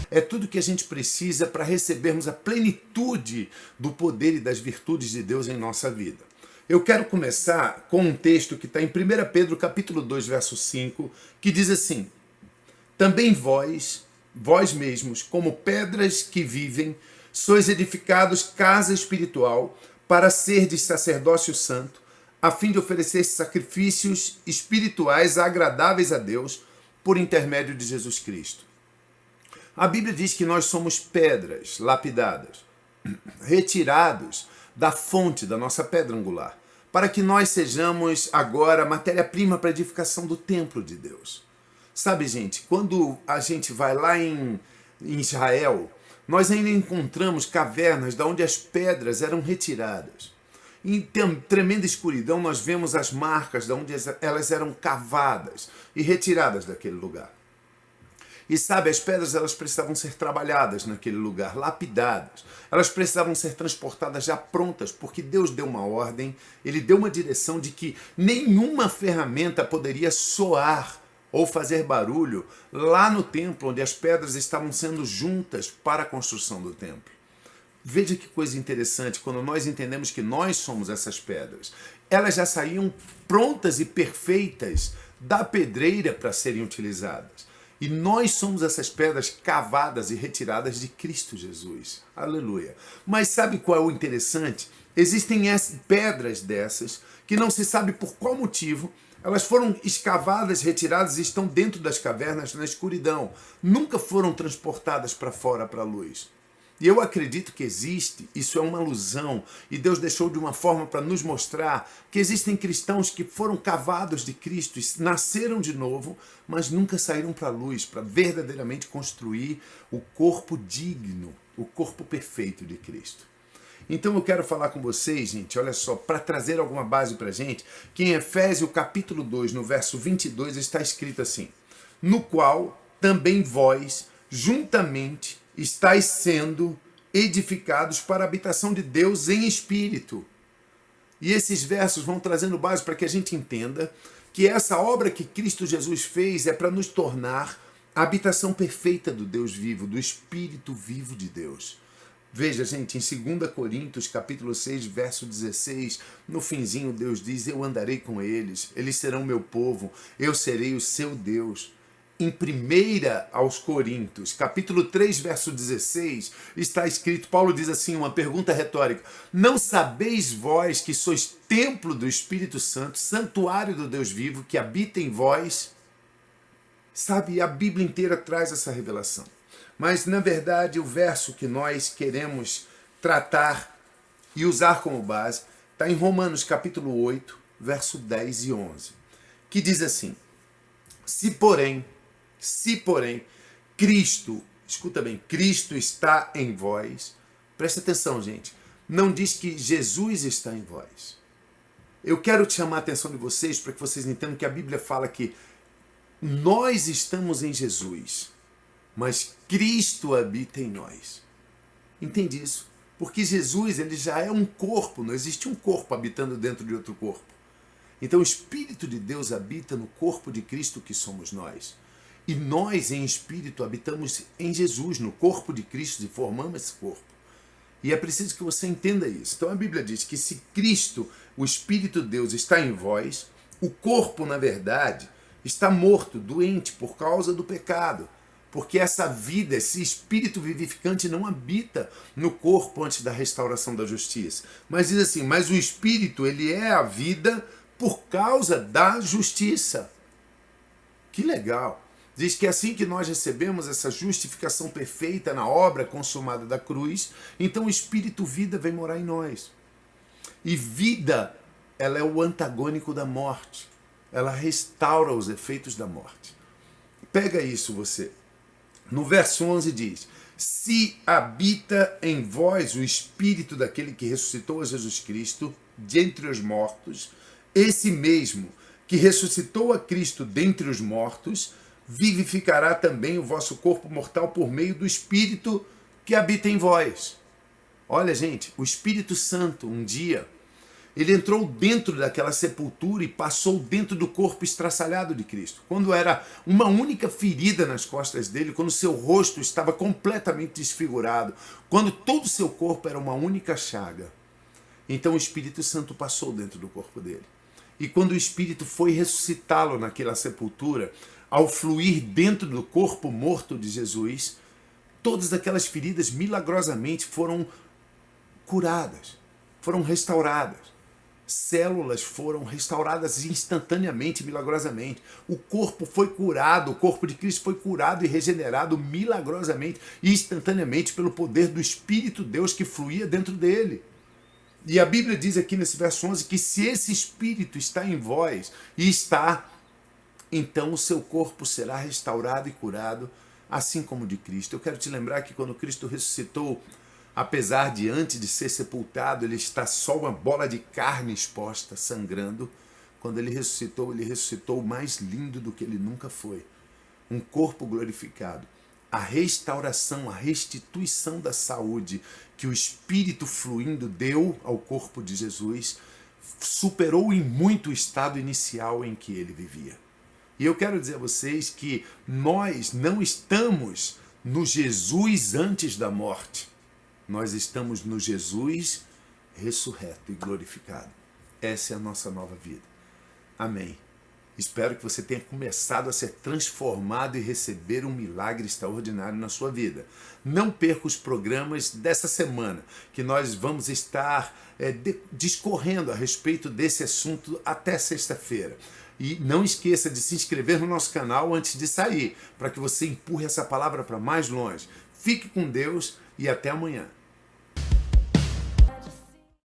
é tudo que a gente precisa para recebermos a plenitude do poder e das virtudes de Deus em nossa vida. Eu quero começar com um texto que está em 1 Pedro capítulo 2, verso 5, que diz assim: também vós mesmos, como pedras que vivem, sois edificados casa espiritual para serdes sacerdócio santo, a fim de oferecer sacrifícios espirituais agradáveis a Deus por intermédio de Jesus Cristo. A Bíblia diz que nós somos pedras lapidadas, retirados da fonte da nossa pedra angular, para que nós sejamos agora matéria-prima para a edificação do templo de Deus. Sabe, gente, quando a gente vai lá em Israel, nós ainda encontramos cavernas de onde as pedras eram retiradas. Em tremenda escuridão, nós vemos as marcas de onde elas eram cavadas e retiradas daquele lugar. E sabe, as pedras elas precisavam ser trabalhadas naquele lugar, lapidadas. Elas precisavam ser transportadas já prontas, porque Deus deu uma ordem, Ele deu uma direção de que nenhuma ferramenta poderia soar ou fazer barulho lá no templo, onde as pedras estavam sendo juntas para a construção do templo. Veja que coisa interessante, quando nós entendemos que nós somos essas pedras. Elas já saíam prontas e perfeitas da pedreira para serem utilizadas. E nós somos essas pedras cavadas e retiradas de Cristo Jesus. Aleluia. Mas sabe qual é o interessante? Existem pedras dessas que não se sabe por qual motivo elas foram escavadas, retiradas e estão dentro das cavernas na escuridão. Nunca foram transportadas para fora, para a luz. E eu acredito que existe, isso é uma ilusão, e Deus deixou de uma forma para nos mostrar que existem cristãos que foram cavados de Cristo, nasceram de novo, mas nunca saíram para a luz, para verdadeiramente construir o corpo digno, o corpo perfeito de Cristo. Então eu quero falar com vocês, gente, olha só, para trazer alguma base para a gente, que em Efésios capítulo 2, no verso 22, está escrito assim: no qual também vós, juntamente, estáis sendo edificados para a habitação de Deus em espírito. E esses versos vão trazendo base para que a gente entenda que essa obra que Cristo Jesus fez é para nos tornar a habitação perfeita do Deus vivo, do Espírito vivo de Deus. Veja, gente, em 2 Coríntios, capítulo 6, verso 16, no finzinho Deus diz: eu andarei com eles, eles serão meu povo, eu serei o seu Deus. Em 1 aos Coríntios, capítulo 3, verso 16, está escrito, Paulo diz assim, uma pergunta retórica: não sabeis vós que sois templo do Espírito Santo, santuário do Deus vivo, que habita em vós? Sabe, a Bíblia inteira traz essa revelação. Mas, na verdade, o verso que nós queremos tratar e usar como base está em Romanos capítulo 8, verso 10 e 11, que diz assim: se porém, Cristo, escuta bem, Cristo está em vós, presta atenção, gente, não diz que Jesus está em vós. Eu quero te chamar a atenção de vocês para que vocês entendam que a Bíblia fala que nós estamos em Jesus, mas Cristo habita em nós. Entende isso? Porque Jesus, ele já é um corpo, não existe um corpo habitando dentro de outro corpo. Então o Espírito de Deus habita no corpo de Cristo que somos nós. E nós, em espírito, habitamos em Jesus, no corpo de Cristo, e formamos esse corpo. E é preciso que você entenda isso. Então a Bíblia diz que se Cristo, o Espírito de Deus, está em vós, o corpo, na verdade, está morto, doente, por causa do pecado. Porque essa vida, esse espírito vivificante não habita no corpo antes da restauração da justiça. Mas diz assim, mas o espírito, ele é a vida por causa da justiça. Que legal! Diz que assim que nós recebemos essa justificação perfeita na obra consumada da cruz, então o espírito vida vem morar em nós. E vida, ela é o antagônico da morte. Ela restaura os efeitos da morte. Pega isso você. No verso 11 diz: se habita em vós o Espírito daquele que ressuscitou a Jesus Cristo dentre os mortos, esse mesmo que ressuscitou a Cristo dentre os mortos, vivificará também o vosso corpo mortal por meio do Espírito que habita em vós. Olha, gente, o Espírito Santo um dia Ele entrou dentro daquela sepultura e passou dentro do corpo estraçalhado de Cristo. Quando era uma única ferida nas costas dele, quando seu rosto estava completamente desfigurado, quando todo o seu corpo era uma única chaga. Então o Espírito Santo passou dentro do corpo dele. E quando o Espírito foi ressuscitá-lo naquela sepultura, ao fluir dentro do corpo morto de Jesus, todas aquelas feridas milagrosamente foram curadas, foram restauradas. Células foram restauradas instantaneamente, milagrosamente. O corpo foi curado, o corpo de Cristo foi curado e regenerado milagrosamente e instantaneamente pelo poder do Espírito de Deus que fluía dentro dele. E a Bíblia diz aqui nesse verso 11 que se esse Espírito está em vós e está, então o seu corpo será restaurado e curado, assim como o de Cristo. Eu quero te lembrar que quando Cristo ressuscitou, apesar de antes de ser sepultado, ele está só uma bola de carne exposta, sangrando. Quando ele ressuscitou mais lindo do que ele nunca foi. Um corpo glorificado. A restauração, a restituição da saúde que o Espírito fluindo deu ao corpo de Jesus superou em muito o estado inicial em que ele vivia. E eu quero dizer a vocês que nós não estamos no Jesus antes da morte. Nós estamos no Jesus ressurreto e glorificado. Essa é a nossa nova vida. Amém. Espero que você tenha começado a ser transformado e receber um milagre extraordinário na sua vida. Não perca os programas dessa semana, que nós vamos estar discorrendo a respeito desse assunto até sexta-feira. E não esqueça de se inscrever no nosso canal antes de sair, para que você empurre essa palavra para mais longe. Fique com Deus e até amanhã.